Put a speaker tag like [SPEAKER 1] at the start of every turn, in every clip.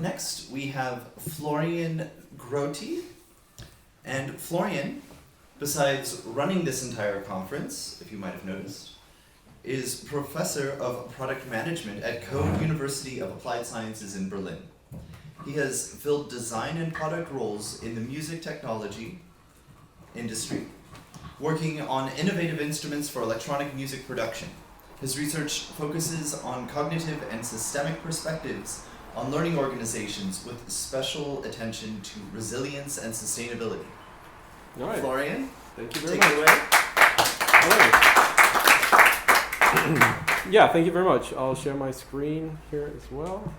[SPEAKER 1] next we have Florian Grote. And Florian, besides running this entire conference, if you might have noticed, is professor of product management at Code University of Applied Sciences in Berlin. He has filled design and product roles in the music technology industry, working on innovative instruments for electronic music production. His research focuses on cognitive and systemic perspectives on learning organizations with special attention to resilience and sustainability.
[SPEAKER 2] All right.
[SPEAKER 1] Florian,
[SPEAKER 2] thank you very
[SPEAKER 1] take
[SPEAKER 2] much.
[SPEAKER 1] it away.
[SPEAKER 2] Yeah, thank you very much. I'll share my screen here as well.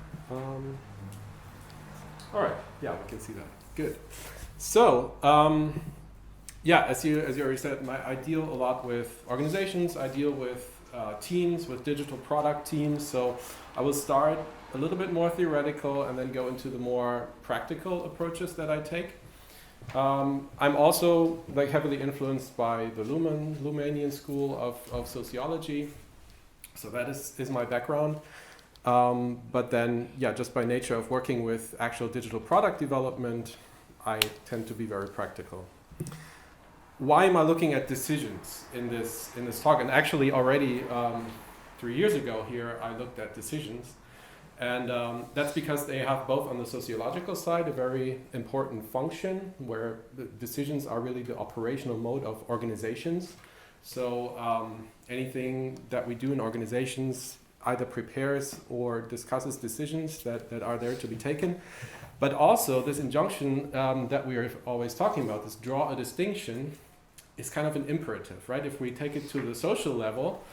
[SPEAKER 2] All right, yeah, we can see that. Good. So, yeah, as you already said, I deal a lot with organizations. I deal with teams, with digital product teams. So I will start a little bit more theoretical and then go into the more practical approaches that I take. I'm also heavily influenced by the Lumanian school of sociology. So that is my background. But then, yeah, just by nature of working with actual digital product development, I tend to be very practical. Why am I looking at decisions in this talk? And actually already 3 years ago here, I looked at decisions. And that's because they have both on the sociological side a very important function where the decisions are really the operational mode of organizations. So anything that we do in organizations either prepares or discusses decisions that are there to be taken. But also this injunction that we are always talking about, this draw a distinction, is kind of an imperative, right? If we take it to the social level,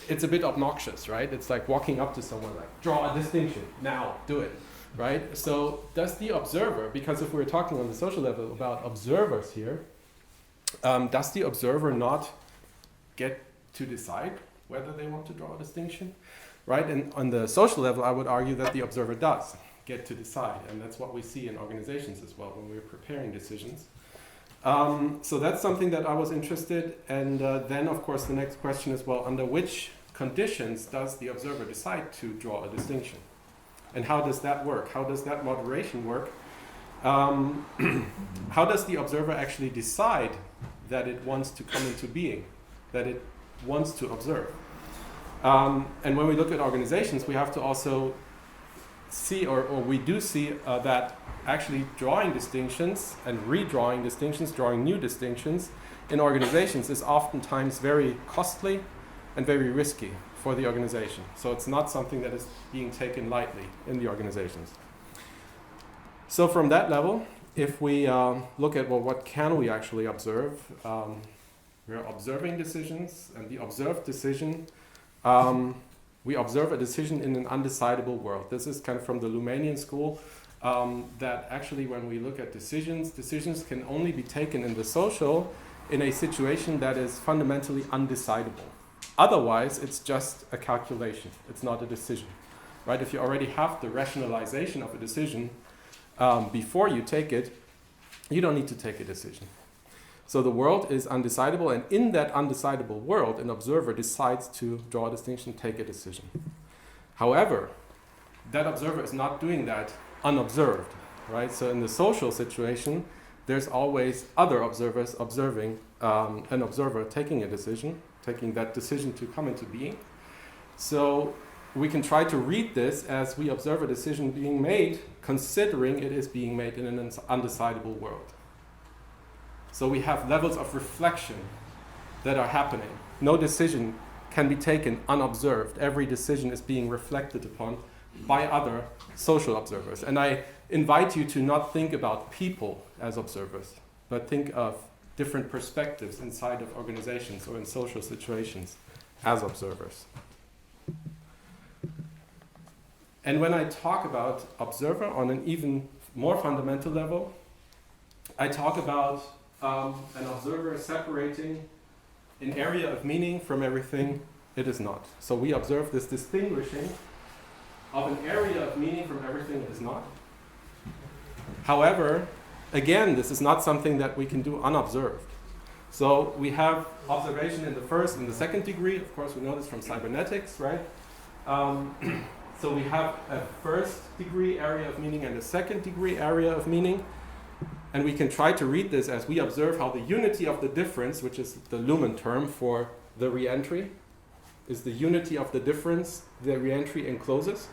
[SPEAKER 2] it's a bit obnoxious, right? It's like walking up to someone like, draw a distinction, now, do it, right? So does the observer, because if we're talking on the social level about observers here, does the observer not get to decide whether they want to draw a distinction, right? And on the social level, I would argue that the observer does get to decide, and that's what we see in organizations as well when we're preparing decisions. So that's something that I was interested in. And then, of course, the next question is, well, under which conditions does the observer decide to draw a distinction? And how does that work? How does that moderation work? How does the observer actually decide that it wants to come into being, that it wants to observe? And when we look at organizations, we have to also see, or we do see that actually drawing distinctions and redrawing distinctions, drawing new distinctions in organizations is oftentimes very costly and very risky for the organization. So it's not something that is being taken lightly in the organizations. So from that level, if we look at, well, what can we actually observe? We're observing decisions, and the observed decision, we observe a decision in an undecidable world. This is kind of from the Lumanian school, that actually when we look at decisions can only be taken in the social in a situation that is fundamentally undecidable. Otherwise, it's just a calculation. It's not a decision, right? If you already have the rationalization of a decision before you take it, you don't need to take a decision. So the world is undecidable, and in that undecidable world, an observer decides to draw a distinction, take a decision. However, that observer is not doing that unobserved, right? So in the social situation, there's always other observers observing an observer taking a decision, taking that decision to come into being. So we can try to read this as we observe a decision being made, considering it is being made in an undecidable world. So we have levels of reflection that are happening. No decision can be taken unobserved. Every decision is being reflected upon by other social observers. And I invite you to not think about people as observers, but think of different perspectives inside of organizations or in social situations as observers. And when I talk about observer on an even more fundamental level, I talk about an observer separating an area of meaning from everything it is not. So we observe this distinguishing of an area of meaning from everything it is not. However, again, this is not something that we can do unobserved. So we have observation in the first and the second degree. Of course, we know this from cybernetics, right? So we have a first degree area of meaning and a second degree area of meaning. And we can try to read this as we observe how the unity of the difference, which is the Luhmann term for the reentry, is the unity of the difference the reentry encloses.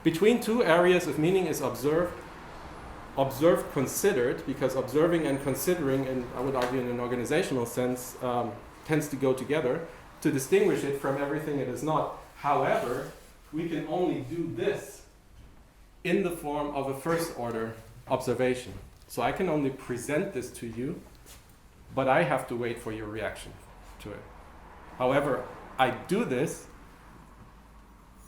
[SPEAKER 2] Between two areas of meaning is observed considered, because observing and considering, and I would argue in an organizational sense, tends to go together, to distinguish it from everything it is not. However, we can only do this in the form of a first order observation. So I can only present this to you, but I have to wait for your reaction to it. However, I do this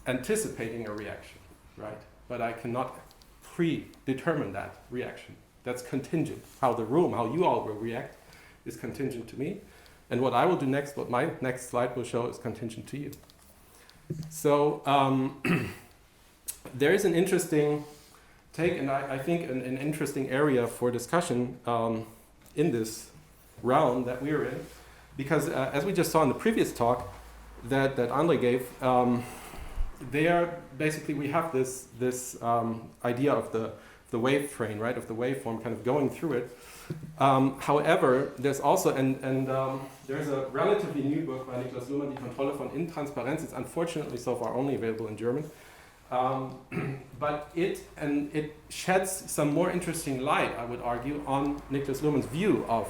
[SPEAKER 2] anticipating a reaction, right? But I cannot predetermine that reaction. That's contingent. How you all will react is contingent to me. And what I will do next, what my next slide will show, is contingent to you. So there is an interesting take, and I think an interesting area for discussion in this round that we're in, because as we just saw in the previous talk that Andre gave, basically we have this idea of the wave train, right, of the waveform kind of going through it. However, there's also, there's a relatively new book by Niklas Luhmann, Die Kontrolle von Intransparenz. It's unfortunately so far only available in German. But it sheds some more interesting light, I would argue, on Niklas Luhmann's view of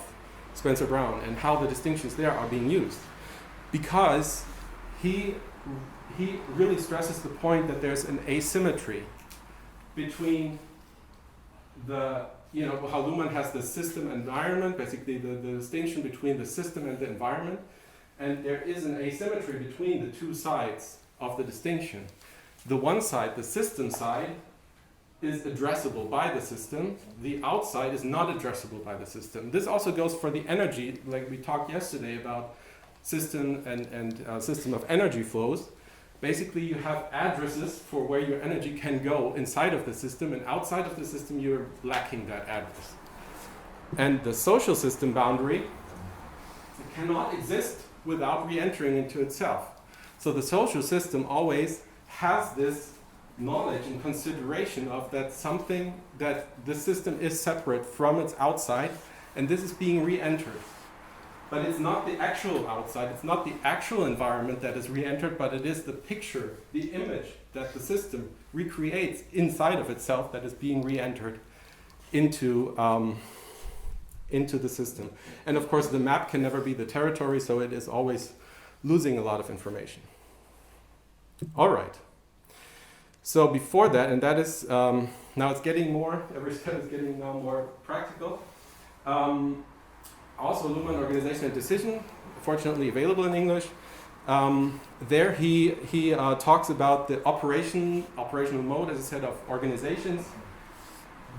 [SPEAKER 2] Spencer Brown and how the distinctions there are being used. Because he really stresses the point that there's an asymmetry between how Luhmann has the system environment, basically the distinction between the system and the environment, and there is an asymmetry between the two sides of the distinction. The one side, the system side, is addressable by the system. The outside is not addressable by the system. This also goes for the energy, like we talked yesterday about system and system of energy flows. Basically, you have addresses for where your energy can go inside of the system, and outside of the system, you're lacking that address. And the social system boundary cannot exist without re-entering into itself. So the social system always has this knowledge and consideration of that something, that the system is separate from its outside, and this is being re-entered. But it's not the actual outside, it's not the actual environment that is re-entered, but it is the picture, the image that the system recreates inside of itself that is being re-entered into the system. And of course the map can never be the territory, so it is always losing a lot of information. All right. So before that, and that is, now it's getting more, every step is getting now more practical. Also Luhmann Organization and Decision, fortunately available in English. There he talks about the operational mode, as I said, of organizations,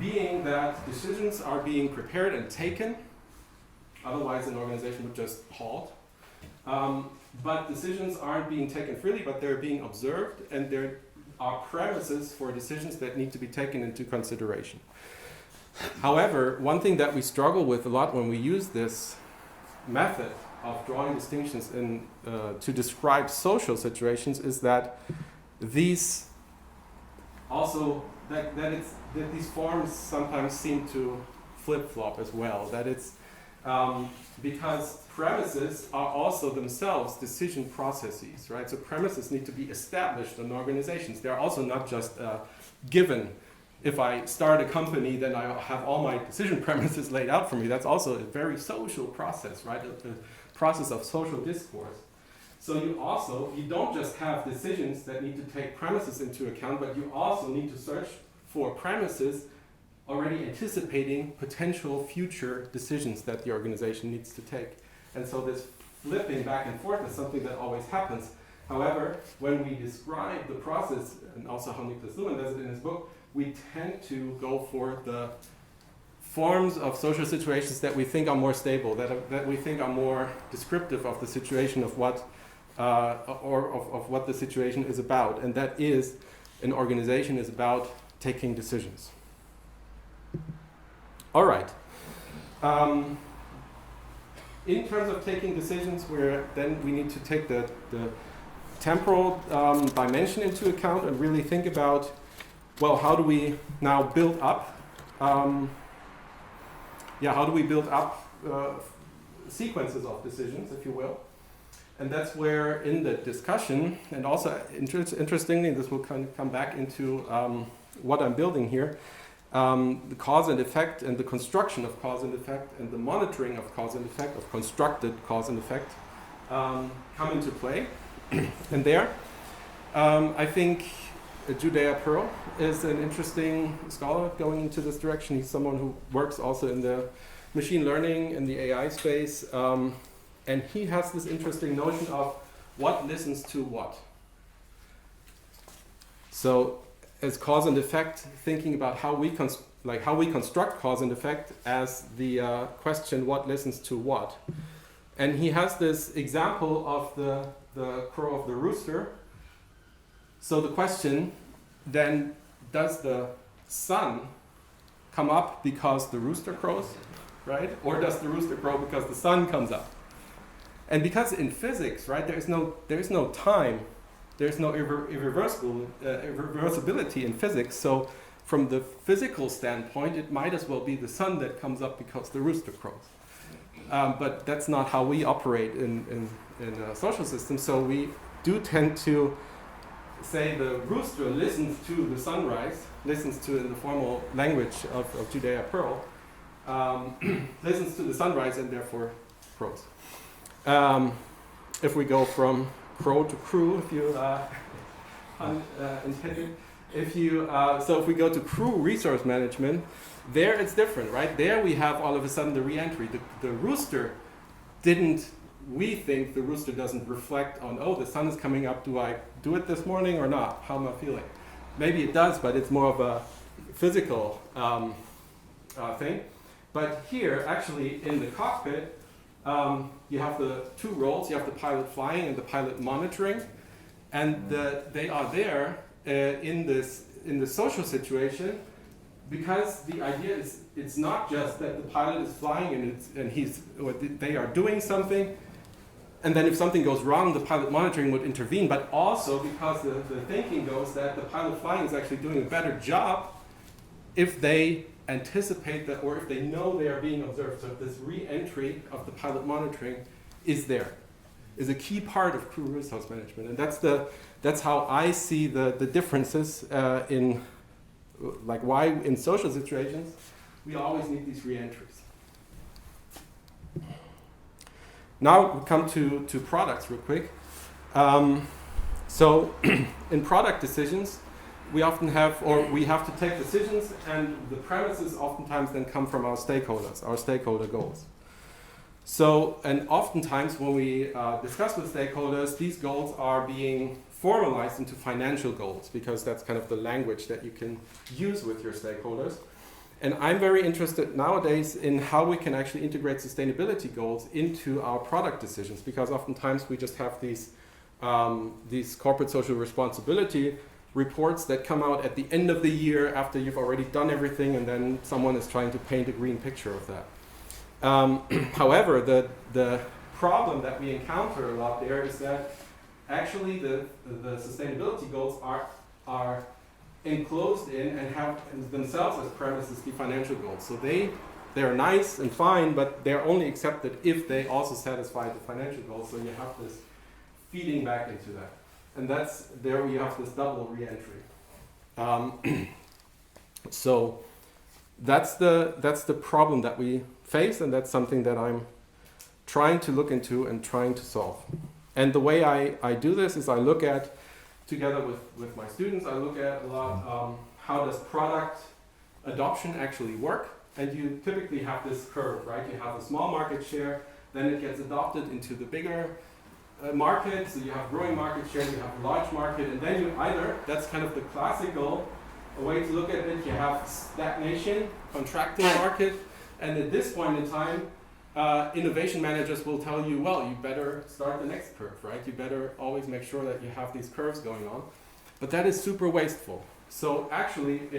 [SPEAKER 2] being that decisions are being prepared and taken, otherwise an organization would just halt. But decisions aren't being taken freely, but they're being observed, and there are premises for decisions that need to be taken into consideration. However, one thing that we struggle with a lot when we use this method of drawing distinctions to describe social situations is that these also that these forms sometimes seem to flip-flop as well. That it's because premises are also themselves decision processes, right? So premises need to be established in organizations. They're also not just given. If I start a company, then I have all my decision premises laid out for me. That's also a very social process, right? A process of social discourse. So you don't just have decisions that need to take premises into account, but you also need to search for premises already anticipating potential future decisions that the organization needs to take. And so this flipping back and forth is something that always happens. However, when we describe the process, and also how Niklas Luhmann does it in his book, we tend to go for the forms of social situations that we think are more stable, that we think are more descriptive of the situation of what of what the situation is about, and that is an organization is about taking decisions. All right. In terms of taking decisions, then we need to take the temporal dimension into account and really think about, well, how do we now build up, how do we build up sequences of decisions, if you will. And that's where in the discussion, and also interestingly, this will kind of come back into what I'm building here, the cause and effect and the construction of cause and effect and the monitoring of cause and effect, of constructed cause and effect, come into play. And there, I think Judea Pearl is an interesting scholar going into this direction. He's someone who works also in the machine learning and the AI space. And he has this interesting notion of what listens to what. So as cause and effect, thinking about how we construct cause and effect as the question what listens to what. And he has this example of the crow of the rooster. So the question then, does the sun come up because the rooster crows, right? Or does the rooster crow because the sun comes up? And because in physics, right, there is no time, there's no irreversibility in physics. So from the physical standpoint, it might as well be the sun that comes up because the rooster crows. But that's not how we operate in a social system. So we do tend to say the rooster listens to the sunrise, listens to, in the formal language of Judea Pearl, listens to the sunrise and therefore crows. If we go from crow to crew, if you intended, if we go to crew resource management, there it's different, right? There we have all of a sudden the re-entry. The rooster we think the rooster doesn't reflect on, oh, the sun is coming up, do I do it this morning or not? How am I feeling? Maybe it does, but it's more of a physical thing. But here, actually, in the cockpit, you have the two roles. You have the pilot flying and the pilot monitoring, and they are there in the social situation, because the idea is it's not just that the pilot is flying and they are doing something, and then if something goes wrong, the pilot monitoring would intervene, but also because the thinking goes that the pilot flying is actually doing a better job if they anticipate that, or if they know they are being observed. So this re-entry of the pilot monitoring is a key part of crew resource management, and that's how I see the differences in, like, why in social situations we always need these re-entries. Now we come to products real quick. So in product decisions, we often have to take decisions, and the premises oftentimes then come from our stakeholders, our stakeholder goals. So, and oftentimes when we discuss with stakeholders, these goals are being formalized into financial goals, because that's kind of the language that you can use with your stakeholders. And I'm very interested nowadays in how we can actually integrate sustainability goals into our product decisions, because oftentimes we just have these corporate social responsibility reports that come out at the end of the year after you've already done everything, and then someone is trying to paint a green picture of that. However, the problem that we encounter a lot there is that actually the sustainability goals are enclosed in and have themselves as premises the financial goals. So they are nice and fine, but they're only accepted if they also satisfy the financial goals. So you have this feeding back into that. And there you have this double re-entry. So that's the problem that we face, and that's something that I'm trying to look into and trying to solve. And the way I do this is I look at, together with my students, I look at a lot how does product adoption actually work. And you typically have this curve, right? You have a small market share, then it gets adopted into the bigger market, so you have growing market share, you have a large market, and then you that's kind of the classical way to look at it, you have stagnation, contracting market, and at this point in time, innovation managers will tell you, well, you better start the next curve, right? You better always make sure that you have these curves going on. But that is super wasteful. So actually,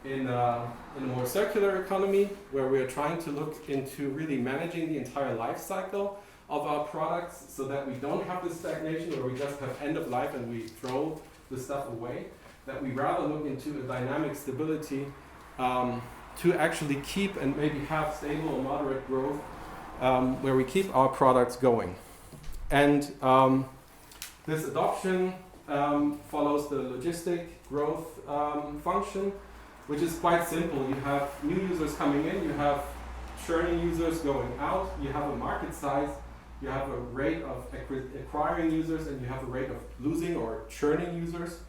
[SPEAKER 2] in a more circular economy, where we are trying to look into really managing the entire life cycle of our products so that we don't have this stagnation where we just have end of life and we throw the stuff away, that we rather look into a dynamic stability to actually keep and maybe have stable or moderate growth where we keep our products going. And this adoption follows the logistic growth function, which is quite simple. You have new users coming in, you have churning users going out, you have a market size, you have a rate of acquiring users, and you have a rate of losing or churning users.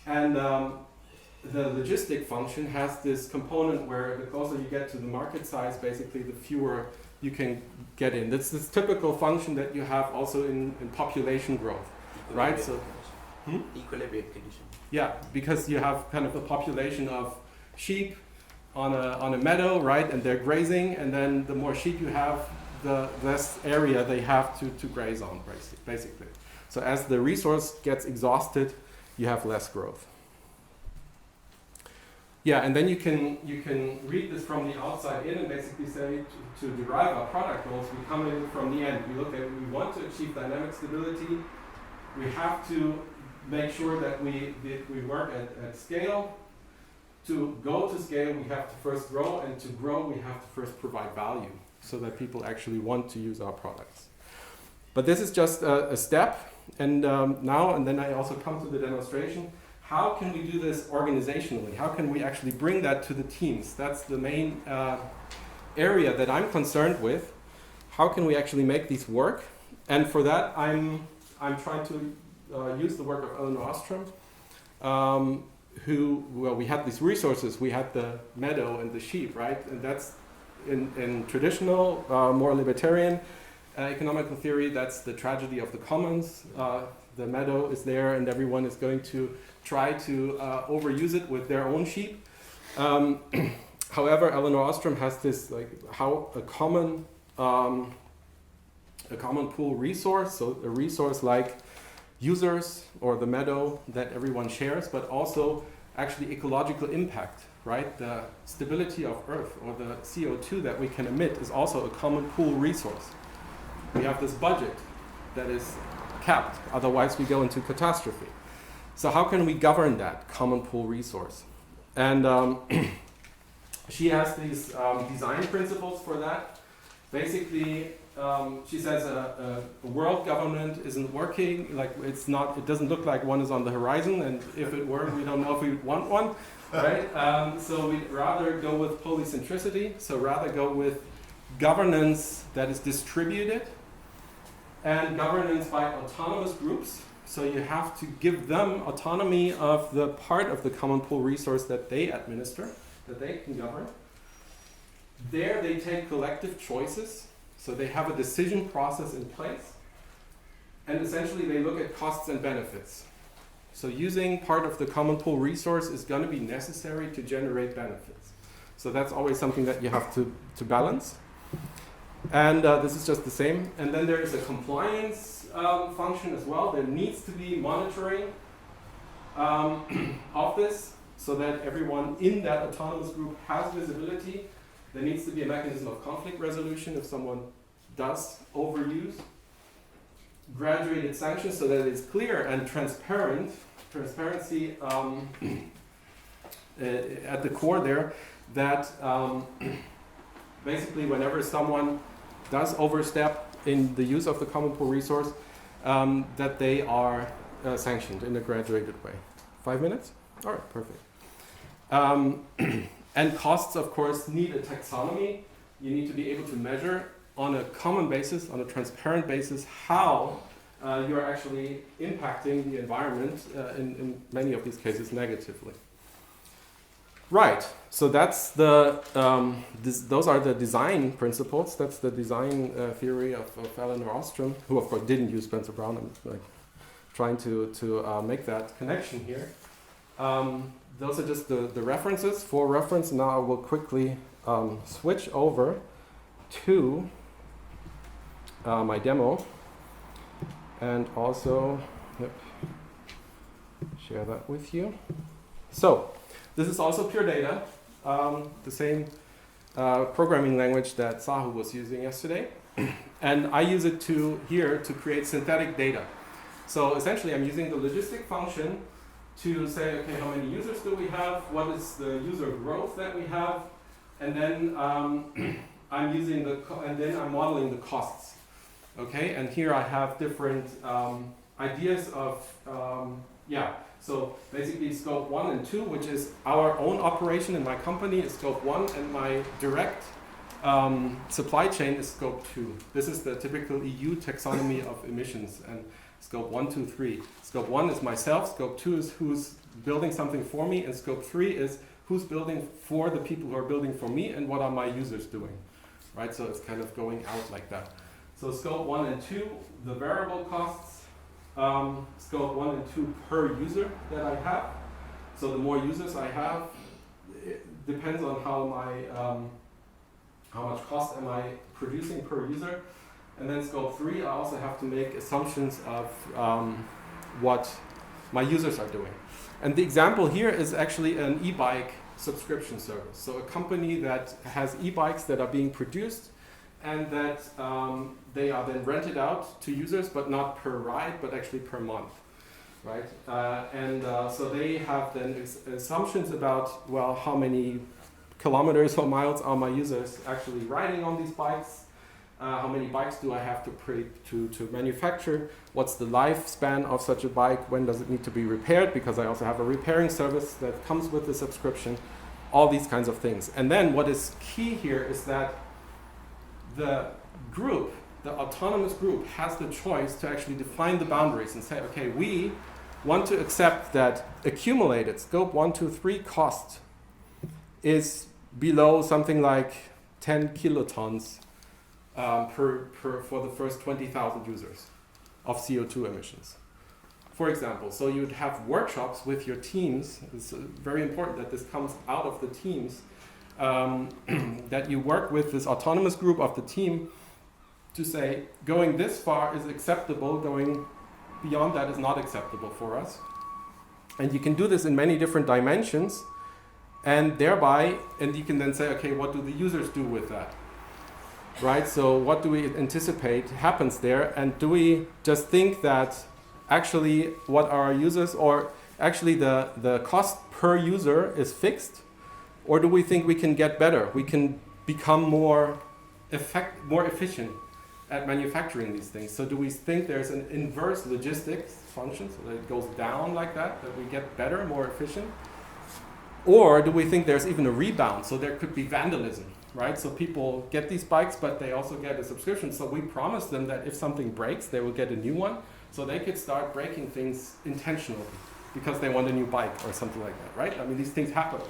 [SPEAKER 2] And the logistic function has this component where the closer you get to the market size, basically the fewer you can get in. That's this typical function that you have also in population growth, right? So,
[SPEAKER 3] equilibrium condition.
[SPEAKER 2] Yeah, because you have kind of a population of sheep on a meadow, right? And they're grazing, and then the more sheep you have, the less area they have to graze on, basically. So as the resource gets exhausted, you have less growth. Yeah, and then you can read this from the outside in and basically say to derive our product goals, we come in from the end. We look at, we want to achieve dynamic stability. We have to make sure that we work at scale. To go to scale, we have to first grow, and to grow, we have to first provide value so that people actually want to use our products. But this is just a step, and now, and then I also come to the demonstration. How can we do this organizationally? How can we actually bring that to the teams? That's the main area that I'm concerned with. How can we actually make these work? And for that, I'm trying to use the work of Elinor Ostrom, well, we had these resources. We had the meadow and the sheep, right? And that's in traditional, more libertarian economical theory, that's the tragedy of the commons. The meadow is there, and everyone is going to try to overuse it with their own sheep. However, Elinor Ostrom has this, like, how a common pool resource, so a resource like users or the meadow that everyone shares, but also actually ecological impact, right? The stability of Earth or the CO2 that we can emit is also a common pool resource. We have this budget that is capped, otherwise we go into catastrophe. So how can we govern that common pool resource? And she has these design principles for that. Basically, she says a world government isn't working, like it doesn't look like one is on the horizon, and if it were, we don't know if we would want one, right? So we'd rather go with polycentricity, so rather go with governance that is distributed, and governance by autonomous groups. So you have to give them autonomy of the part of the common pool resource that they administer, that they can govern. There they take collective choices, so they have a decision process in place, and essentially they look at costs and benefits. So using part of the common pool resource is going to be necessary to generate benefits. So that's always something that you have to balance. And this is just the same. And then there is a compliance function as well. There needs to be monitoring of this so that everyone in that autonomous group has visibility. There needs to be a mechanism of conflict resolution if someone does overuse. Graduated sanctions so that it's clear and transparent. Transparency at the core there, that basically whenever someone does overstep in the use of the common pool resource, that they are sanctioned in a graduated way. 5 minutes? All right, perfect. And costs, of course, need a taxonomy. You need to be able to measure on a common basis, on a transparent basis, how you are actually impacting the environment, in many of these cases negatively. Right, so that's the, those are the design principles. That's the design theory of Elinor Ostrom, who of course didn't use Spencer Brown. I'm like trying to make that connection here. Those are just the references. For reference, now I will quickly switch over to my demo, and also share that with you. So this is also pure data, the same programming language that Sahu was using yesterday. And I use it here to create synthetic data. So essentially I'm using the logistic function to say, okay, how many users do we have? What is the user growth that we have? And then I'm using I'm modeling the costs. Okay, and here I have different ideas of, so basically scope 1 and 2, which is our own operation in my company, is scope 1, and my direct supply chain is scope 2. This is the typical EU taxonomy of emissions, and scope 1, 2, 3. Scope 1 is myself, scope 2 is who's building something for me, and scope 3 is who's building for the people who are building for me, and what are my users doing, right? So it's kind of going out like that. So scope 1 and 2, the variable costs, scope 1 and 2 per user that I have. So the more users I have, it depends on how much cost am I producing per user. And then scope 3, I also have to make assumptions of what my users are doing. And the example here is actually an e-bike subscription service. So a company that has e-bikes that are being produced and that they are then rented out to users, but not per ride, but actually per month, right? So they have then assumptions about, well, how many kilometers or miles are my users actually riding on these bikes? How many bikes do I have to manufacture? What's the lifespan of such a bike? When does it need to be repaired? Because I also have a repairing service that comes with the subscription. All these kinds of things. And then what is key here is that the group, the autonomous group, has the choice to actually define the boundaries and say, okay, we want to accept that accumulated scope 1, 2, 3 cost is below something like 10 kilotons for the first 20,000 users of CO2 emissions. For example, so you'd have workshops with your teams. It's very important that this comes out of the teams, that you work with this autonomous group of the team to say, going this far is acceptable, going beyond that is not acceptable for us. And you can do this in many different dimensions, and you can then say, okay, what do the users do with that? Right, so what do we anticipate happens there, and do we just think that actually what our users, or actually the cost per user is fixed, or do we think we can get better? We can become more efficient at manufacturing these things. So do we think there's an inverse logistics function, so that it goes down like that we get better, more efficient? Or do we think there's even a rebound, so there could be vandalism, right? So people get these bikes, but they also get a subscription. So we promise them that if something breaks, they will get a new one. So they could start breaking things intentionally because they want a new bike or something like that, right? I mean, these things happen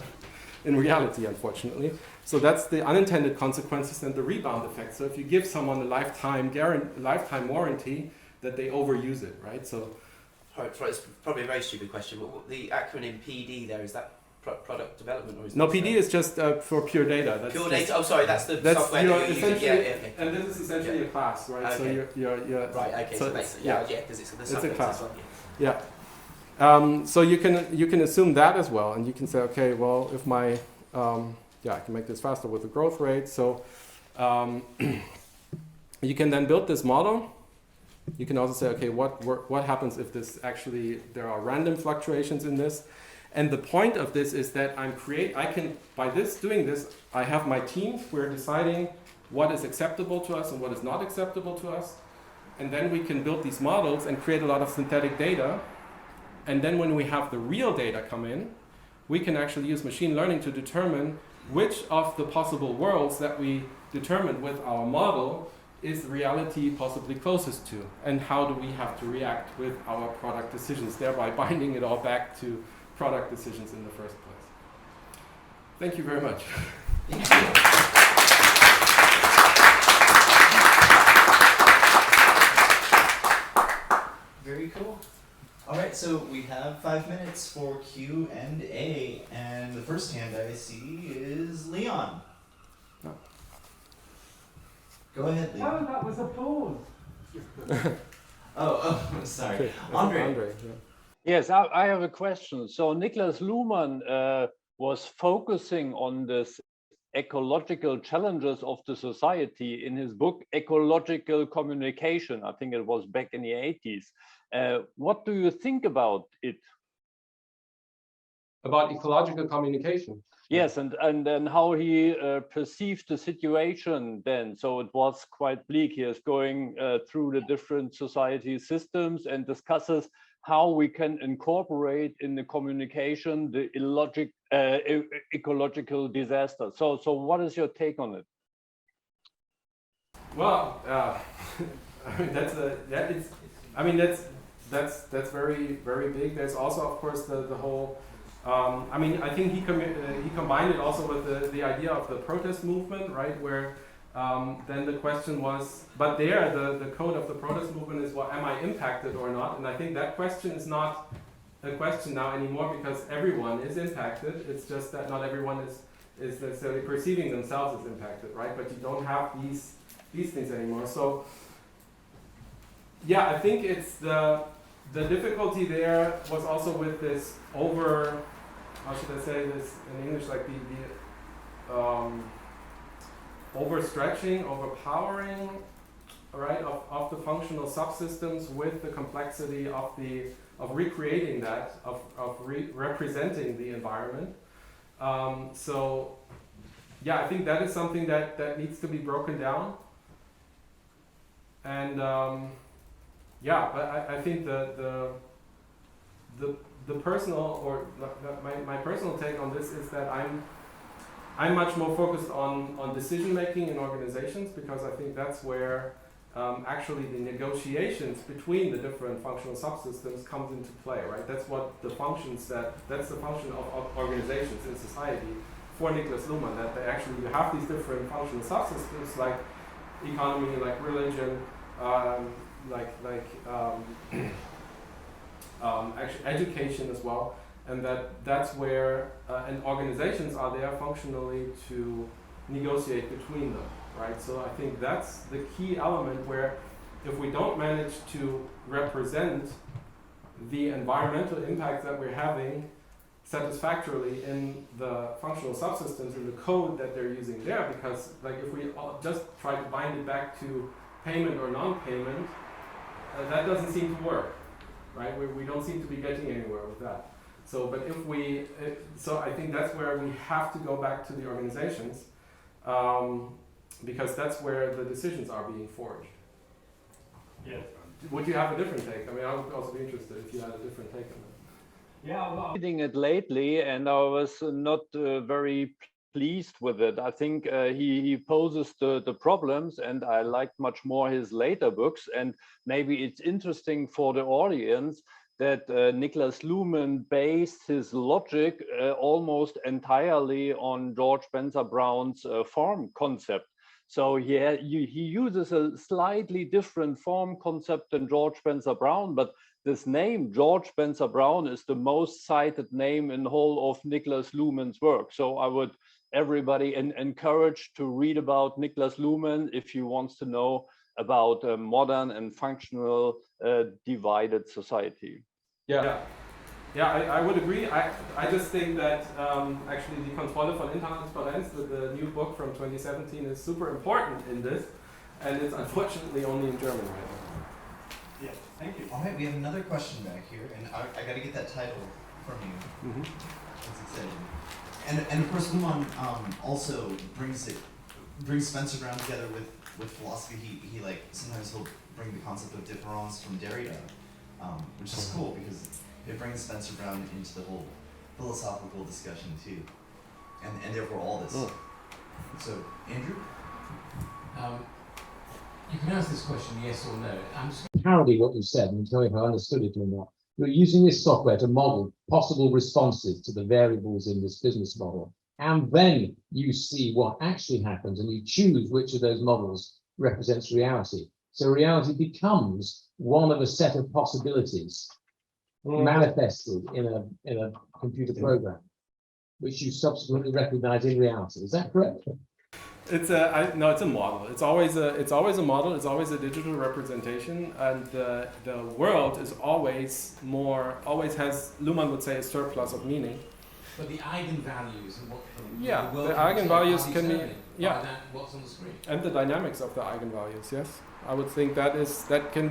[SPEAKER 2] in reality, unfortunately. So that's the unintended consequences and the rebound effect. So if you give someone a lifetime warranty, that they overuse it, right? So,
[SPEAKER 3] it's probably a very stupid question, but the acronym PD there, is that product development, or is
[SPEAKER 2] no, PD is just for pure data. That's
[SPEAKER 3] pure data. Oh, sorry, that's the software that you're using. Yeah, okay.
[SPEAKER 2] And this is essentially a class, right?
[SPEAKER 3] Okay.
[SPEAKER 2] So you're
[SPEAKER 3] right. Okay. So basically, because it's
[SPEAKER 2] a class.
[SPEAKER 3] One,
[SPEAKER 2] yeah. So you can assume that as well, and you can say, okay, well, if my I can make this faster with the growth rate. So you can then build this model. You can also say, okay, what happens if there are random fluctuations in this? And the point of this is that doing this, I have my teams. We're deciding what is acceptable to us and what is not acceptable to us. And then we can build these models and create a lot of synthetic data. And then when we have the real data come in, we can actually use machine learning to determine which of the possible worlds that we determined with our model is reality possibly closest to, and how do we have to react with our product decisions, thereby binding it all back to product decisions in the first place. Thank you very much.
[SPEAKER 1] Very cool. All right, so we have 5 minutes for Q&A, and the first hand I see is Leon.
[SPEAKER 2] No.
[SPEAKER 1] Go ahead, Leon.
[SPEAKER 4] Oh, that was applause.
[SPEAKER 1] Sorry.
[SPEAKER 2] Okay.
[SPEAKER 1] Andre.
[SPEAKER 2] Yeah.
[SPEAKER 4] Yes, I have a question. So Niklas Luhmann was focusing on this ecological challenges of the society in his book, Ecological Communication. I think it was back in the 80s. What do you think about it?
[SPEAKER 2] About ecological communication.
[SPEAKER 4] Yes, and then how he perceived the situation then. So it was quite bleak. He is going through the different society systems and discusses how we can incorporate in the communication the ecological disaster. So what is your take on it?
[SPEAKER 2] Well, I mean that's very big. There's also, of course, the whole. I mean, I think he combined it also with the idea of the protest movement, right? Where then the question was, but there the code of the protest movement is, well, am I impacted or not? And I think that question is not a question now anymore, because everyone is impacted. It's just that not everyone is necessarily perceiving themselves as impacted, right? But you don't have these things anymore. So yeah, I think it's the difficulty there was also with this how should I say this in English, like the overstretching, overpowering, right, of the functional subsystems with the complexity of recreating that, of representing the environment. So yeah, I think that is something that needs to be broken down. And yeah, but I think the personal, or my personal take on this is that I'm much more focused on decision making in organizations, because I think that's where actually the negotiations between the different functional subsystems comes into play, right? That's what that's the function of organizations in society for Niklas Luhmann, that they actually have these different functional subsystems like economy, like religion, actually education as well, and that's where and organizations are there functionally to negotiate between them, right? So I think that's the key element, where if we don't manage to represent the environmental impact that we're having satisfactorily in the functional subsystems, in the code that they're using there, because like if we just try to bind it back to payment or non-payment, that doesn't seem to work, right? We don't seem to be getting anywhere with that. So, but if we, so I think that's where we have to go back to the organizations, because that's where the decisions are being forged.
[SPEAKER 4] Yeah.
[SPEAKER 2] Would you have a different take? I mean, I would also be interested if you had a different take on that.
[SPEAKER 4] Yeah, well, reading it lately, and I was not very pleased with it. I think he poses the problems, and I liked much more his later books. And maybe it's interesting for the audience that Niklas Luhmann based his logic almost entirely on George Spencer Brown's form concept. So he uses a slightly different form concept than George Spencer Brown, but this name, George Spencer Brown, is the most cited name in the whole of Niklas Luhmann's work. So I would everybody encourage to read about Niklas Luhmann if he wants to know about a modern and functional divided society.
[SPEAKER 2] Yeah, I would agree. I just think that actually die Kontrolle von Intransparenz, the new book from 2017, is super important in this, and it's unfortunately only in German right now.
[SPEAKER 1] Yeah, thank you. All right, we have another question back here, and I got to get that title from you. Mm-hmm. That's exciting. And of course, Luhmann also brings Spencer Brown together with philosophy. He like sometimes he'll bring the concept of difference from Derrida, which is cool because it brings Spencer Brown into the whole philosophical discussion too, and therefore all this. Oh. So, Andrew?
[SPEAKER 5] You can answer this question yes or no. I'm just going to parody what you said and tell me if I understood it or not. You're using this software to model possible responses to the variables in this business model. And then you see what actually happens and you choose which of those models represents reality. So reality becomes one of a set of possibilities manifested in a computer program, which you subsequently recognize in reality. Is that correct?
[SPEAKER 2] It's a model. It's always a model. It's always a digital representation, and the world is always has, Luhmann would say, a surplus of meaning.
[SPEAKER 5] But the eigenvalues and what
[SPEAKER 2] Yeah,
[SPEAKER 5] the world
[SPEAKER 2] the
[SPEAKER 5] can
[SPEAKER 2] eigenvalues
[SPEAKER 5] are
[SPEAKER 2] can be-
[SPEAKER 5] determined
[SPEAKER 2] yeah.
[SPEAKER 5] by that, what's on the screen.
[SPEAKER 2] And the dynamics of the eigenvalues, yes. I would think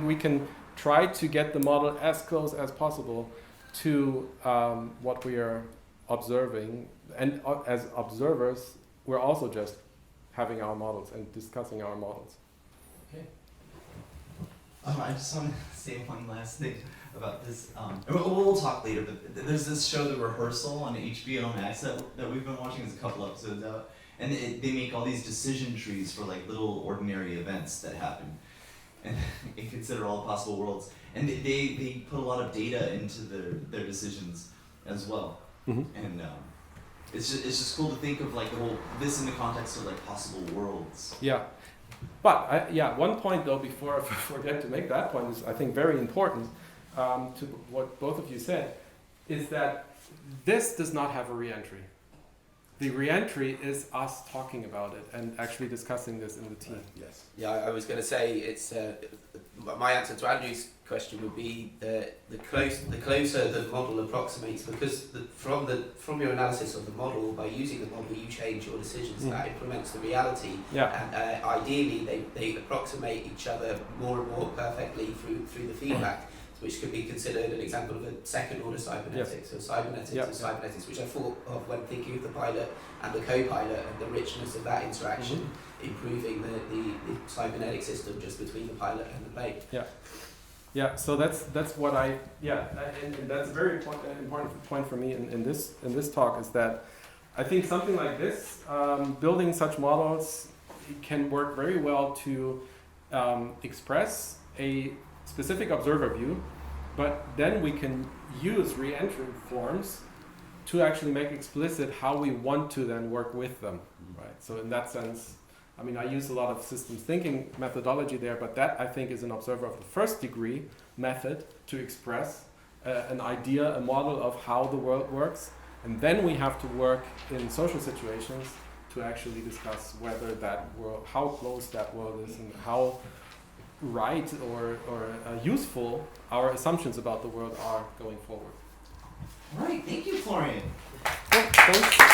[SPEAKER 2] we can try to get the model as close as possible to what we are observing. And as observers, we're also just having our models and discussing our models.
[SPEAKER 5] Okay.
[SPEAKER 1] I just want to say one last thing about this. And we'll talk later, but there's this show, The Rehearsal, on HBO Max that we've been watching. There's a couple episodes out. And they make all these decision trees for like little ordinary events that happen. And they consider all the possible worlds. And they put a lot of data into their decisions as well.
[SPEAKER 2] Mm-hmm.
[SPEAKER 1] And it's just cool to think of like this in the context of like possible worlds.
[SPEAKER 2] Yeah. But one point though, before I forget to make that point, is I think very important to what both of you said, is that this does not have a re-entry. The re-entry is us talking about it and actually discussing this in the team.
[SPEAKER 1] Yes.
[SPEAKER 3] Yeah, I was going to say it's my answer to Andrew's question would be the closer the model approximates, because from your analysis of the model, by using the model you change your decisions. That implements the reality.
[SPEAKER 2] Yeah.
[SPEAKER 3] And ideally they approximate each other more and more perfectly through the feedback, which could be considered an example of a second order cybernetics, or cybernetics or cybernetics, which I thought of when thinking of the pilot and the co-pilot and the richness of that interaction, improving the cybernetic system just between the pilot and the plane.
[SPEAKER 2] Yeah, so that's what and that's a very important point for me in this talk, is that I think something like this, building such models, can work very well to express a specific observer view, but then we can use re-entry forms to actually make explicit how we want to then work with them, right? So in that sense, I mean, I use a lot of systems thinking methodology there, but that I think is an observer of the first degree method to express an idea, a model of how the world works, and then we have to work in social situations to actually discuss whether that world, how close that world is, and how right or useful our assumptions about the world are going forward.
[SPEAKER 1] All right, thank you, Florian.
[SPEAKER 2] Well, thanks.